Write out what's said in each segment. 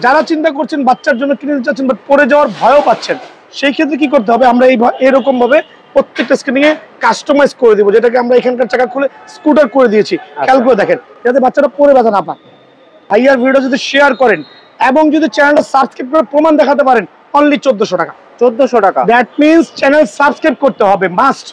যারা চিন্তা করছেন বাচ্চার জন্য কিনে নিতে চাচ্ছেন বাট পড়ে যাওয়ার ভয়ও পাচ্ছেন, সেই ক্ষেত্রে কি করতে হবে, আমরা এরকম ভাবে প্রত্যেকটা স্ক্রিনিং এ কাস্টমাইজ করে দিব, যেটাকে আমরা এখানকার চাকা খুলে স্কুটার করে দিয়েছি। খেয়াল করে দেখেন যাতে বাচ্চারা পড়ে ব্যথা না পায়। ভাইয়ার ভিডিও যদি শেয়ার করেন এবং যদি চ্যানেলটা সাবস্ক্রাইব করে প্রমাণ দেখাতে পারেন, অনলি 1400 টাকা। 1400 টাকা। দ্যাট মিন্স চ্যানেল সাবস্ক্রাইব করতে হবে, মাস্ট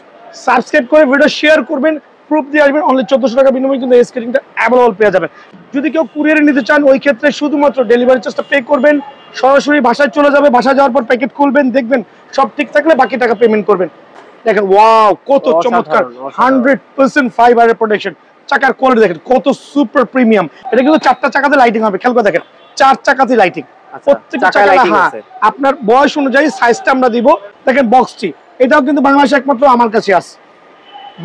সাবস্ক্রাইব করে ভিডিও শেয়ার করবেন, প্রুফ দিয়ে আসবেন। অনলি 1400 টাকা বিনিময়ে কিন্তু এই স্ক্রিনটা অ্যাভেলেবল পেয়ে যাবেন। যদি কেউ কুরিয়ারে নিতে চান ওই ক্ষেত্রে শুধুমাত্র ডেলিভারি চার্জটা পে করবেন, সরাসরি বাসায় চলে যাবে, বাসায় যাওয়ার পর প্যাকেট খুলবেন, দেখবেন সব ঠিক থাকলে বাকি টাকা পেমেন্ট করবেন। দেখেন ওয়াও কত চমৎকার 100% ফাইবারের প্রোটেকশন, চাকার কোয়ালিটি দেখেন কত সুপার প্রিমিয়াম। এটা কিন্তু 4টা চাকাতে লাইটিং হবে, খেয়াল করে দেখেন 4 চাকাতে লাইটিং। প্রত্যেকটা চাকা আপনার বয়স অনুযায়ী সাইজটা আমরা দিব। দেখেন বক্সটি, এটাও কিন্তু বাংলাদেশে একমাত্র আমার কাছে আছে,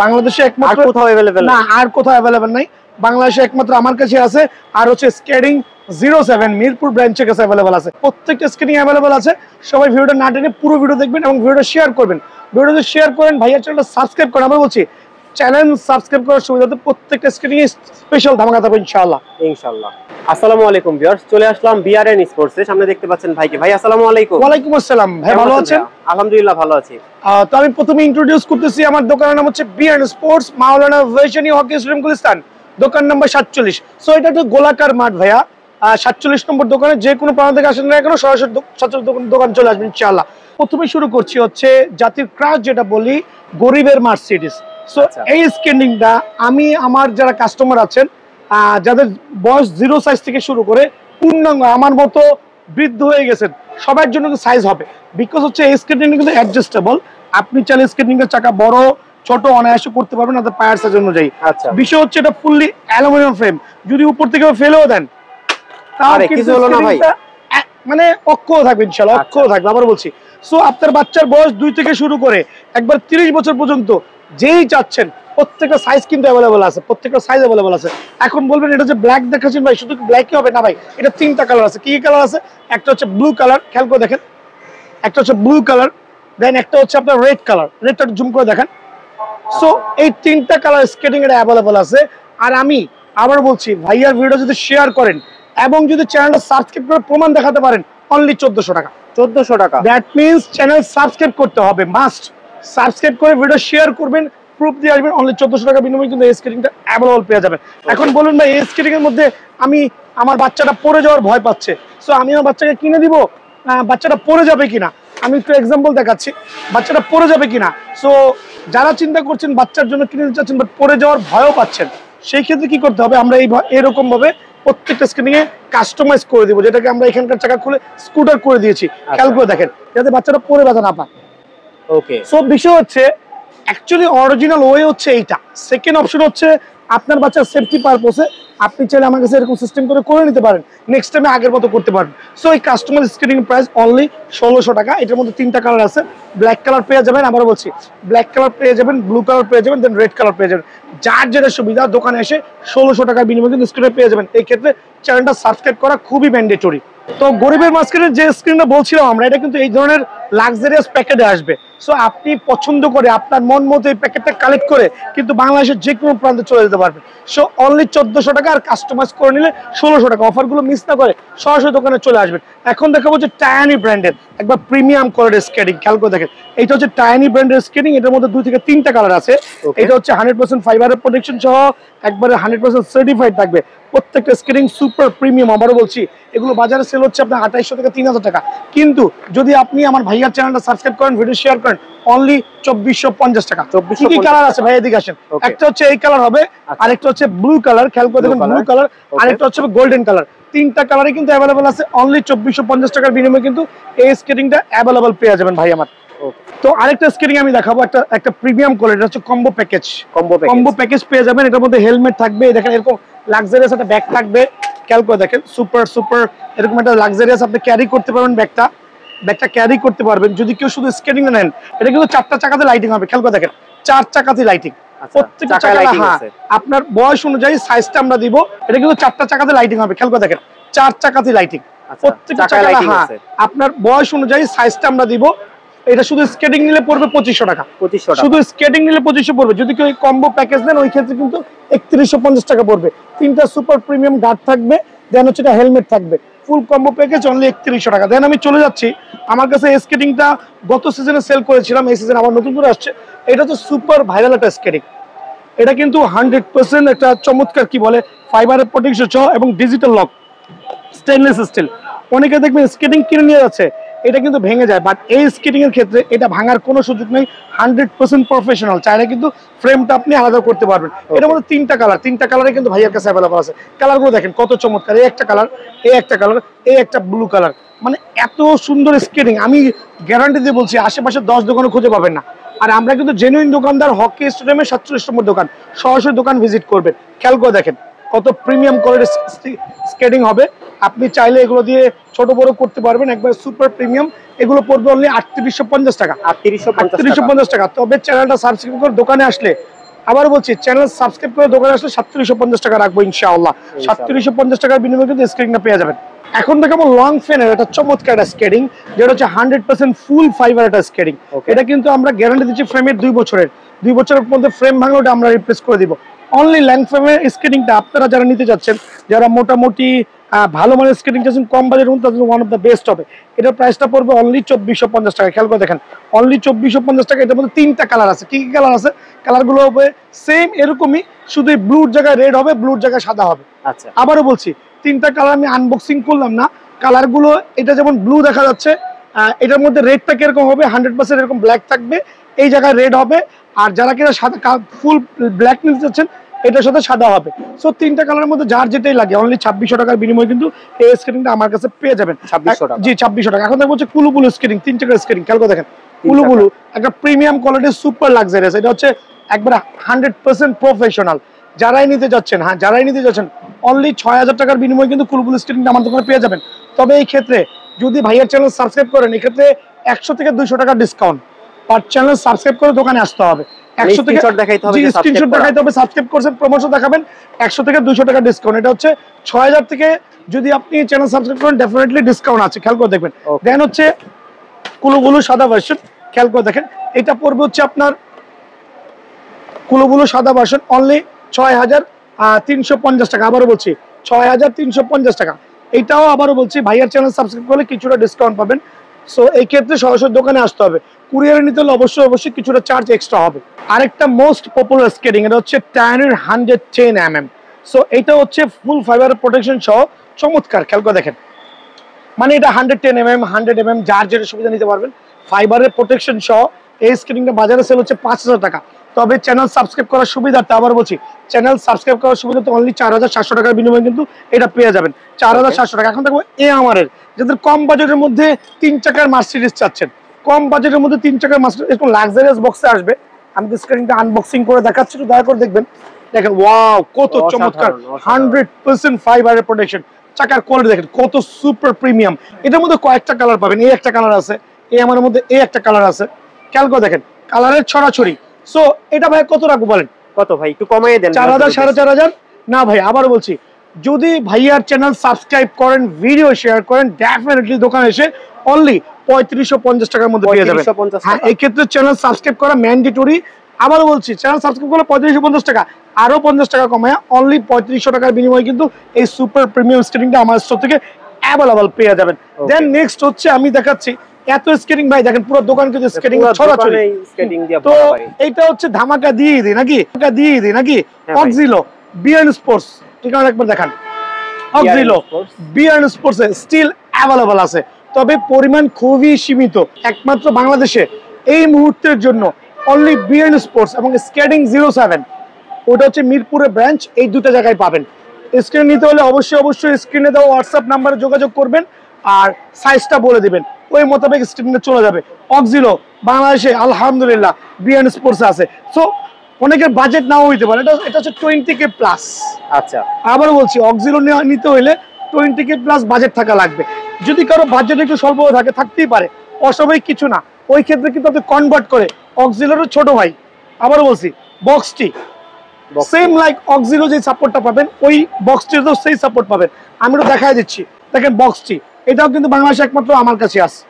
বাংলাদেশে একমাত্র কোথাও अवेलेबल না, আর কোথাও अवेलेबल নাই, বাংলাদেশে একমাত্র আমার কাছে আছে। আর হচ্ছে স্কেটিং 07 মিরপুর ব্রাঞ্চের কাছে अवेलेबल আছে, প্রত্যেকটা স্কেটিং अवेलेबल আছে। সবাই ভিডিওটা না টেনে পুরো ভিডিও দেখবেন এবং ভিডিওটা শেয়ার করবেন। ভিডিওটা শেয়ার করেন, ভাইয়ার চ্যানেলটা সাবস্ক্রাইব করেন। আমরা বলছি চ্যানেল সাবস্ক্রাইব করার সুবিধাতে প্রত্যেকটা স্কেটিং এ স্পেশাল ধামাকা থাকবে ইনশাআল্লাহ। ইনশাআল্লাহ। আসসালামু আলাইকুম ভিউয়ার্স, চলে আসলাম বিআরএন স্পোর্টস এর সামনে, দেখতে পাচ্ছেন ভাইকে। ভাই আসসালামু আলাইকুম। ওয়া আলাইকুম আসসালাম। ভাই ভালো আছেন? আলহামদুলিল্লাহ ভালো আছি। তো আমি প্রথমে ইন্ট্রোডিউস করতেছি, আমার দোকানের নাম হচ্ছে বিআরএন স্পোর্টস, মাওলানা ভার্সিটি হকি স্টেডিয়াম গুলিস্তান, দোকান নাম্বার 47। সো এটা একটা গোলাকার মাঠ ভাইয়া, 47 নম্বর দোকানে যে কোনো প্রান্ত থেকে আসেন না কেন সরাসরি 47 দোকান চলে আসবেন ইনশাআল্লাহ। প্রথমে শুরু করছি হচ্ছে জাতির ক্রাশ, যেটা বলি গরিবের মার্সিডিজ। সো এই স্কেটিংটা আমি আমার যারা কাস্টমার আছেন, যাদের বয়স 0 সাইজ থেকে শুরু করে পূর্ণাঙ্গ আমার মতো বৃদ্ধ হয়ে গেছেন, সবার জন্য সাইজ হবে। বিকজ হচ্ছে এই স্কেটিং কিন্তু অ্যাডজাস্টেবল, আপনি চাইলে স্কেটিংয়ের চাকা বড় ছোট অনায়াসে করতে পারবেন আপনার পায়ের সাইজ অনুযায়ী। বিষয় হচ্ছে এটা ফুললি অ্যালুমিনিয়াম ফ্রেম, যদি উপর থেকে ফেলেও দেন তাহলে কিছু হলো না ভাই, মানে অক্ষয় থাকবে ইনশাআল্লাহ, অক্ষয় থাকবে। আবার বলছি, সো আপনার বাচ্চার বয়স 2 থেকে শুরু করে একবার 30 বছর পর্যন্ত যেই চাচ্ছেন প্রত্যেকটা সাইজ কিন্তু अवेलेबल আছে, প্রত্যেকটা সাইজ अवेलेबल আছে। এখন বলবেন এটা যে ব্ল্যাক দেখাচ্ছেন ভাই, শুধু ব্ল্যাকই হবে না ভাই, এটা 3টা কালার আছে। কি কালার আছে? একটা হচ্ছে ব্লু কালার, খেয়াল করে দেখেন, একটা হচ্ছে ব্লু কালার, দেন একটা হচ্ছে আপনার রেড কালার, রেডটা জুম করে দেখেন। সো এই 3টা কালার স্কেটিং এর अवेलेबल আছে। আর আমি আবার বলছি, ভাইয়ার ভিডিও যদি শেয়ার করেন এবং যদি চ্যানেলটা সাবস্ক্রাইব করে প্রমাণ দেখাতে পারেন, অনলি 1400 টাকা। 1400 টাকা। দ্যাট মিন্স চ্যানেল সাবস্ক্রাইব করতে হবে, মাস্ট সাবস্ক্রাইব করে ভিডিও শেয়ার করবেন, প্রুফ দিয়ে আসবেন। অনলি 1400 টাকা বিনিময়ে কিন্তু এই স্কেটিংটা অ্যাভেলেবল পেয়ে যাবেন। এখন বলুন ভাই, এই স্কেটিং এর মধ্যে আমি আমার বাচ্চাটা পড়ে যাওয়ার ভয় পাচ্ছে, সো আমি আমার বাচ্চাকে কিনে দিব, বাচ্চাটা পড়ে যাবে কিনা, আমি একটু এক্সাম্পল দেখাচ্ছি, বাচ্চাটা পড়ে যাবে কিনা। সো যারা চিন্তা করছেন বাচ্চার জন্য কিনে নিতে চাচ্ছেন বাট পড়ে যাওয়ার ভয়ও পাচ্ছেন, সেই ক্ষেত্রে কি করতে হবে, আমরা এরকম ভাবে প্রত্যেকটা স্ক্রিনিং এ কাস্টমাইজ করে দিব, যেটাকে আমরা এখানকার চাকা খুলে স্কুটার করে দিয়েছি। খেয়াল করে দেখেন যাতে বাচ্চারা পড়ে ব্যথা না পায়। ওকে। সো বিষয় হচ্ছে অ্যাকচুয়ালি অরিজিনাল ওয়ে হচ্ছে এইটা। সেকেন্ড অপশন হচ্ছে আপনার বাচ্চার সেফটি পারপোসে আপনি চাইলে আমার কাছে এরকম সিস্টেম করে নিতে পারেন, নেক্সট টাইমে আগের মতো করতে পারবেন। সো এই কাস্টমাইজ স্ক্রিনিং প্রাইস অনলি 1600 টাকা। এটার মধ্যে 3টা কালার আছে, ব্ল্যাক কালার পেয়ে যাবেন, আবার বলছি ব্ল্যাক কালার পেয়ে যাবেন, ব্লু কালার পেয়ে যাবেন, দেন রেড কালার পেয়ে যাবেন। যার যেটা সুবিধা দোকানে এসে 1600 টাকার বিনিময়ে কিন্তু স্ক্রিনে পেয়ে যাবেন। এই ক্ষেত্রে চ্যানেলটা সাবস্ক্রাইব করা খুবই ম্যান্ডেটরি। তো গরিবের মাঝখানে যে স্ক্রিনটা বলছিলাম আমরা, এটা কিন্তু এই ধরনের লাক্সারিয়াস প্যাকেটে আসবে। সো আপনি পছন্দ করে আপনার মন মতো এই প্যাকেটটা কালেক্ট করে কিন্তু বাংলাদেশের যে কোনো প্রান্তে চলে যেতে পারবেন। সো অনলি 1400 টাকা, আর কাস্টমাইজ করে নিলে 1600 টাকা। অফারগুলো মিস না করে সরাসরি দোকানে চলে আসবেন। এখন দেখাবো যে টায়ানি ব্র্যান্ডের একবার প্রিমিয়াম কোয়ালিটির স্কেটিং, খেয়াল করে দেখেন। এটা হচ্ছে টায়ানি ব্র্যান্ডের স্কেটিং, এটার মধ্যে 2 থেকে 3টা কালার আছে। এটা হচ্ছে 100% ফাইবারের প্রোটেকশন সহ একবারে 100% সার্টিফাইড থাকবে। প্রত্যেকটা স্কেটিং সুপার প্রিমিয়াম। আবারও বলছি, এগুলো বাজারে সেল হচ্ছে আপনার 2800 থেকে 3000 টাকা, কিন্তু যদি আপনি আমার ভাইয়ার চ্যানেলটা সাবস্ক্রাইব করেন, ভিডিও শেয়ার করেন, অনলি 2450 টাকা। কি কি কালার আছে ভাই, এদিকে আসেন। একটা হচ্ছে এই কালার হবে, আরেকটা হচ্ছে ব্লু কালার, খেয়াল করে দেখুন ব্লু কালার, আরেকটা হচ্ছে গোল্ডেন কালার। 3টা কালারই কিন্তু অ্যাভেলেবল আছে। অনলি 2450 টাকার বিনিময়ে কিন্তু এই স্কেটিংটা অ্যাভেলেবল পেয়ে যাবেন ভাই আমার। তো আরেকটা স্কেটিং আমি দেখাবো, একটা প্রিমিয়াম কোয়ালিটি, হচ্ছে কম্বো প্যাকেজ। কম্বো প্যাকেজ পেয়ে যাবেন, এটার মধ্যে হেলমেট থাকবে, দেখেন এরকম লাক্সারিয়াস একটা ব্যাগ থাকবে, খেয়াল করে দেখেন সুপার এরকম একটা লাক্সারিয়াস আপনি ক্যারি করতে পারবেন, ব্যাগটা ক্যারি করতে পারবেন। যদি কেউ শুধু স্কেটিং নেন, এটা কিন্তু 4টা চাকাতে লাইটিং হবে, খেয়াল করে দেখেন 4 চাকাতে লাইটিং। প্রত্যেকটা চাকা আপনার বয়স অনুযায়ী সাইজটা আমরা দিব। এটা কিন্তু 4টা চাকাতে লাইটিং হবে, খেয়াল করে দেখেন 4 চাকাতে লাইটিং। প্রত্যেকটা চাকা আপনার বয়স অনুযায়ী সাইজটা আমরা দিব। এটা শুধু স্কেটিং নিলে পড়বে 2500 টাকা। শুধু স্কেটিং নিলে 2500 পড়বে। যদি কেউ কম্বো প্যাকেজ নেন, ওই ক্ষেত্রে কিন্তু 3150 টাকা পড়বে। 3টা সুপার প্রিমিয়াম গার্ড থাকবে, দেন হচ্ছে এটা হেলমেট থাকবে, ফুল কম্বো প্যাকেজ অনলি 3100 টাকা। দেন আমি চলে যাচ্ছি, আমার কাছে এই স্কেটিংটা গত সিজনে সেল করেছিলাম, এই সিজনে আবার নতুন করে আসছে। এটা হচ্ছে সুপার ভাইরাল একটা স্কেটিং। এটা কিন্তু 100% একটা চমৎকার কি বলে ফাইবারের প্রোটেকশন সহ এবং ডিজিটাল লক, স্টেনলেস স্টিল। অনেকে দেখবেন স্কেটিং কিনে নিয়ে যাচ্ছে, এটা কিন্তু ভেঙে যায়, বাট এই স্কেটিং এর ক্ষেত্রে এটা ভাঙার কোনো সুযোগ নেই। 100% প্রফেশনাল, চাইলে কিন্তু ফ্রেমটা আপনি আলাদা করতে পারবেন। এটার মধ্যে তিনটা কালারে কিন্তু ভাইয়ের কাছে অ্যাভেলেবল আছে। কালারগুলো দেখেন কত চমৎকার, এই একটা কালার, এই একটা কালার, এই একটা ব্লু কালার। মানে এত সুন্দর স্কেটিং, আমি গ্যারান্টি দিয়ে বলছি আশেপাশে 10 দোকানে খুঁজে পাবেন না। আর আমরা কিন্তু জেনুইন দোকানদার, হকি স্টেডিয়ামের 47 নম্বর দোকান, সরাসরি দোকান ভিজিট করবেন। খেয়াল করে দেখেন কত প্রিমিয়াম কোয়ালিটির স্কেটিং হবে। আপনি চাইলে এগুলো দিয়ে ছোট বড় করতে পারবেন, একবার সুপার প্রিমিয়াম। এগুলো পড়বে অনলি 3850 টাকা, 3850 টাকা। তবে চ্যানেলটা সাবস্ক্রাইব করে দোকানে আসলে, আবার বলছি চ্যানেল সাবস্ক্রাইব করে দোকানে আসলে 3750 টাকা রাখবো ইনশাআল্লাহ। 3750 টাকার বিনিময়ে কিন্তু স্কেটিংটা পেয়ে যাবেন। এখন দেখাবো লং ফেনের একটা চমৎকার একটা স্কেটিং, যেটা হচ্ছে 100% ফুল ফাইবার একটা স্কেটিং। এটা কিন্তু আমরা গ্যারান্টি দিচ্ছি ফ্রেমের 2 বছরের, 2 বছরের মধ্যে ফ্রেম ভাঙলে ওটা আমরা রিপ্লেস করে দিব। অনলি ল্যাং ফ্রেমের স্কেটিংটা আপনারা যারা নিতে যাচ্ছেন, যারা মোটামুটি ভালো মানের স্কেটিং চাচ্ছেন কম বাজেটের মধ্যে, তাদের ওয়ান অফ দ্য বেস্ট হবে। এটার প্রাইসটা পড়বে অনলি 2450 টাকা। খেয়াল করে দেখেন অনলি 2450 টাকা। এটার মধ্যে 3টা কালার আছে। কি কি কালার আছে? কালারগুলো হবে সেম এরকমই, শুধু ব্লুর জায়গায় রেড হবে, ব্লুর জায়গায় সাদা হবে। আচ্ছা, আবারও বলছি 3টা কালার আমি আনবক্সিং করলাম না। কালারগুলো এটা যেমন ব্লু দেখা যাচ্ছে, এটার মধ্যে রেডটা কিরকম হবে, 100% এরকম ব্ল্যাক থাকবে, এই জায়গায় রেড হবে। আর যারা কিনা সাদা ফুল ব্ল্যাক নিতে চাচ্ছেন, এটার সাথে সাদা হবে। সো 3টা কালারের মধ্যে যার যেটাই লাগে অনলি 2600 টাকার বিনিময়ে কিন্তু এই স্কেটিংটা আমার কাছে পেয়ে যাবেন। 2600 টাকা, জি 2600 টাকা। এখন দেখো হচ্ছে কুলুবুলু স্কেটিং, 3 টাকার স্কেটিং। খেয়াল করে দেখেন কুলুবুলু একটা প্রিমিয়াম কোয়ালিটির সুপার লাক্সারিয়াস। এটা হচ্ছে একবার 100% প্রফেশনাল। যারাই নিতে যাচ্ছেন, যারাই নিতে যাচ্ছেন অনলি 6000 টাকার বিনিময়ে কিন্তু কুলুবুলু স্কেটিংটা আমার দোকানে পেয়ে যাবেন। তবে এই ক্ষেত্রে যদি ভাইয়ার চ্যানেল সাবস্ক্রাইব করেন, এই ক্ষেত্রে 100 থেকে 200 টাকা ডিসকাউন্ট। আর চ্যানেল সাবস্ক্রাইব করে দোকানে আসতে হবে। 100 থেকে স্ক্রিনশট দেখাইতে হবে, সাবস্ক্রাইব করছেন, প্রমোশন দেখাবেন, 100 থেকে 200 টাকা ডিসকাউন্ট। এটা হচ্ছে 6000 থেকে যদি আপনি চ্যানেল সাবস্ক্রাইব করেন ডেফিনেটলি ডিসকাউন্ট আছে। খেয়াল করে দেখবেন। দেন হচ্ছে কুলুবুলু সাদা ভার্সন। খেয়াল করে দেখেন এটা পড়বে হচ্ছে আপনার কুলুবুলু সাদা ভার্সন অনলি 6350 টাকা। আবারও বলছি 6350 টাকা। এইটাও আবারও বলছি ভাইয়ার চ্যানেল সাবস্ক্রাইব করলে কিছুটা ডিসকাউন্ট পাবেন। সো এই ক্ষেত্রে সরাসরি দোকানে আসতে হবে। কুরিয়ারে নিতে হলে অবশ্যই কিছুটা চার্জ এক্সট্রা হবে। আরেকটা মোস্ট পপুলার স্কেটিং, এটা হচ্ছে টায়ারের 110 mm। সো এটা হচ্ছে ফুল ফাইবার প্রোটেকশন সহ চমৎকার। খেয়াল করে দেখেন মানে এটা 110 mm 100 mm যার যেটা সুবিধা নিতে পারবেন। ফাইবারের প্রোটেকশন সহ এই স্কেটিংটা বাজারে সেল হচ্ছে 5000 টাকা। তবে চ্যানেল সাবস্ক্রাইব করার সুবিধার্থে আবার বলছি, চ্যানেল সাবস্ক্রাইব করার সুবিধাতে অনলি 4700 টাকার বিনিময়ে কিন্তু এটা পেয়ে যাবেন। 4700 টাকা। এখন দেখবো এ আমারের, যাদের কম বাজেটের মধ্যে 3 চাকার মার্সিডিজ চাচ্ছেন, কম বাজেটের মধ্যে 3 চাকার মার্সিডিজ এরকম লাক্সারিয়াস বক্সে আসবে। আমি স্ক্রিনটা আনবক্সিং করে দেখাচ্ছি, একটু দয়া করে দেখবেন। দেখেন ওয়াও কত চমৎকার, 100% ফাইবারের প্রোটেকশন। চাকার কোয়ালিটি দেখেন কত সুপার প্রিমিয়াম। এটার মধ্যে কয়েকটা কালার পাবেন, এই একটা কালার আছে, এই আমার মধ্যে এই একটা কালার আছে। খেয়াল করে দেখেন কালারের ছড়াছড়ি। সো এটা ভাই কত রাখবো বলেন? কত ভাই একটু কমাইয়ে দেন। 4000 4500 না ভাই। আবার বলছি যদি ভাইয়ার চ্যানেল সাবস্ক্রাইব করেন, ভিডিও শেয়ার করেন, ডেফিনেটলি দোকানে এসে অনলি 3550 টাকার মধ্যে পেয়ে যাবেন। হ্যাঁ, এই ক্ষেত্রে চ্যানেল সাবস্ক্রাইব করা ম্যান্ডেটরি। আবার বলছি চ্যানেল সাবস্ক্রাইব করলে 3550 টাকা, আরো 50 টাকা কমায় অনলি 3500 টাকার বিনিময়ে কিন্তু এই সুপার প্রিমিয়াম স্কেটিংটা আমার স্টোর থেকে অ্যাভেলেবল পেয়ে যাবেন। দেন নেক্সট হচ্ছে আমি দেখাচ্ছি এত স্কেটিং ভাই দেখেন পুরো দোকান কিন্তু স্কেটিং ছড়াছড়ি। তো এইটা হচ্ছে ধামাকা দিয়ে দিই নাকি অক্সিলো বিয়ার্ন স্পোর্টস ঠিকানা একবার দেখান। অক্সিলো বিয়ার্ন স্পোর্টস স্টিল অ্যাভেলেবল আছে, তবে পরিমাণ খুবই সীমিত। একমাত্র বাংলাদেশে এই মুহূর্তের জন্য অনলি বিয়ার্ন স্পোর্টস এবং স্কেটিং 07, ওটা হচ্ছে মিরপুরের ব্রাঞ্চ। এই দুটো জায়গায় পাবেন। স্ক্রিন নিতে হলে অবশ্যই স্ক্রিনে দেওয়া হোয়াটসঅ্যাপ নাম্বারে যোগাযোগ করবেন আর সাইজটা বলে দিবেন, ওই মোতাবেক স্ক্রিনে চলে যাবে। অক্সিলো বাংলাদেশে আলহামদুলিল্লাহ বিয়ার্ন স্পোর্টস আছে। সো অনেকের বাজেট নাও হইতে পারে, এটা হচ্ছে 20K প্লাস। আচ্ছা, আবারও বলছি অক্সিলো নিতে হলে 20K প্লাস বাজেট থাকা লাগবে। যদি কারো বাজেট একটু স্বল্প থাকে, থাকতেই পারে, অস্বাভাবিক কিছু না। ওই ক্ষেত্রে কিন্তু আপনি কনভার্ট করে অক্সিলোর ছোট ভাই, আবারও বলছি বক্সটি সেম লাইক অক্সিলো যে সাপোর্টটা পাবেন ওই বক্সটিরও সেই সাপোর্ট পাবেন। আমি তো দেখাই দিচ্ছি, দেখেন বক্সটি এটাও কিন্তু বাংলাদেশে একমাত্র আমার কাছে আছে।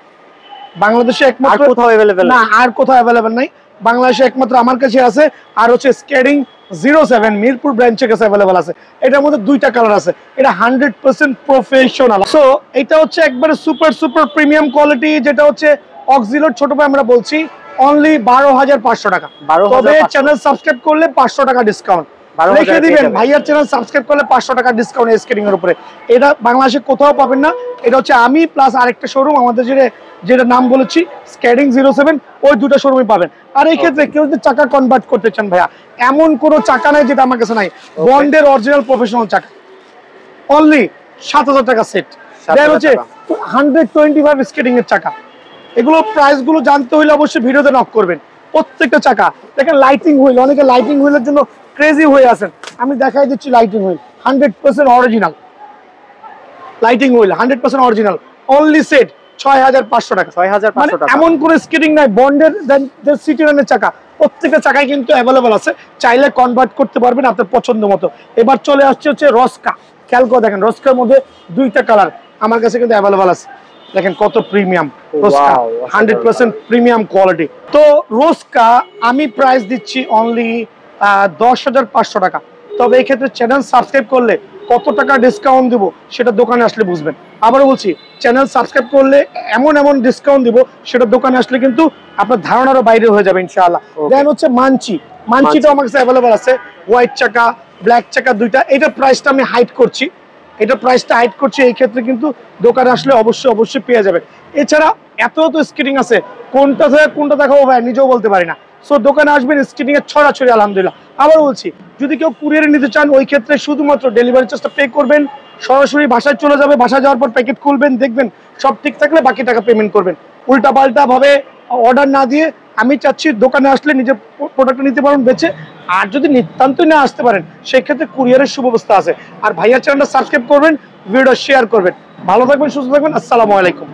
বাংলাদেশে একমাত্র কোথাও অ্যাভেলেবেল না, আর কোথাও অ্যাভেলেবেল নাই, বাংলাদেশে একমাত্র আমার কাছে আছে। আর হচ্ছে স্কেটিং 07 মিরপুর ব্রাঞ্চের কাছে অ্যাভেলেবল আছে। এটার মধ্যে দুইটা কালার আছে। এটা 100% প্রফেশনাল। সো এটা হচ্ছে একবারে সুপার সুপার প্রিমিয়াম কোয়ালিটি, যেটা হচ্ছে অক্সিলোর ছোট ভাই আমরা বলছি অনলি 12,500 টাকা। তবে চ্যানেল সাবস্ক্রাইব করলে 500 টাকা ডিসকাউন্ট লিখে দিবেন। ভাইয়ার চ্যানেল সাবস্ক্রাইব করলে 500 টাকা ডিসকাউন্ট স্কেটিং এর উপরে। এটা বাংলাদেশে কোথাও পাবেন না। এটা হচ্ছে আমি প্লাস আরেকটা শোরুম আমাদের যেটা নাম বলেছি স্কেটিং 07, ওই দুটো শোরুমই পাবেন। আর এই ক্ষেত্রে কেউ যদি চাকা কনভার্ট করতে চান ভাইয়া, এমন কোনো চাকা নাই যেটা আমার কাছে নাই। বন্ডের অরিজিনাল প্রফেশনাল চাকা অনলি 7,000 টাকা সেট। দেন হচ্ছে 125 স্কেটিং এর চাকা। এগুলো প্রাইস গুলো জানতে হলে অবশ্যই ভিডিওতে নক করবেন। প্রত্যেকটা চাকা দেখেন লাইটিং হুইল, অনেকে লাইটিং হুইলের জন্য ক্রেজি হয়ে আছেন। আমি দেখাই দিচ্ছি lighting wheel 100% original lighting wheel 100% original only set 6,500 টাকা। 6,500 টাকা। এমন কোনো স্কেটিং নাই বন্ডের সিটি রানের চাকা, প্রত্যেকটা চাকায় কিন্তু অ্যাভেলেবল আছে। চাইলে কনভার্ট করতে পারবেন আপনার পছন্দ মতো। এবার চলে আসছে হচ্ছে রস্কা। খেয়াল করে দেখেন রস্কার মধ্যে দুইটা কালার আমার কাছে কিন্তু অ্যাভেলেবল আছে। দেখেন কত প্রিমিয়াম রোস্কা, 100% প্রিমিয়াম কোয়ালিটি। তো রোস্কা আমি প্রাইস দিচ্ছি অনলি 10,500 টাকা। তবে এই ক্ষেত্রে চ্যানেল সাবস্ক্রাইব করলে কত টাকা ডিসকাউন্ট দিব সেটা দোকানে আসলে বুঝবেন। আবারও বলছি, চ্যানেল সাবস্ক্রাইব করলে এমন এমন ডিসকাউন্ট দিব সেটা দোকানে আসলে কিন্তু আপনার ধারণারও বাইরে হয়ে যাবে ইনশাআল্লাহ। দেন হচ্ছে মানচিটাও আমার কাছে অ্যাভেলেবল আছে, হোয়াইট চাকা ব্ল্যাক চাকা দুইটা। এটা প্রাইসটা আমি হাইড করছি, এই ক্ষেত্রে কিন্তু দোকানে আসলে অবশ্যই পেয়ে যাবেন। এছাড়া এত স্কেটিং আছে, কোনটা থেকে কোনটা দেখাবো ভাই নিজেও বলতে পারি না। সো দোকানে আসবেন, স্কেটিং এর ছড়াছড়ি আলহামদুলিল্লাহ। আবার বলছি, যদি কেউ কুরিয়ারে নিতে চান ওই ক্ষেত্রে শুধুমাত্র ডেলিভারি চার্জটা পে করবেন, সরাসরি বাসায় চলে যাবে। বাসায় যাওয়ার পর প্যাকেট খুলবেন, দেখবেন সব ঠিক থাকলে বাকি টাকা পেমেন্ট করবেন। উল্টা পাল্টা ভাবে অর্ডার না দিয়ে আমি চাচ্ছি দোকানে আসলে নিজের প্রোডাক্ট নিতে পারেন বেচে। আর যদি নিতান্তই না আসতে পারেন সেক্ষেত্রে কুরিয়ারের সুব্যবস্থা আছে। আর ভাইয়ার চ্যানেলটা সাবস্ক্রাইব করবেন, ভিডিওটা শেয়ার করবেন। ভালো থাকবেন, সুস্থ থাকবেন। আসসালামু আলাইকুম।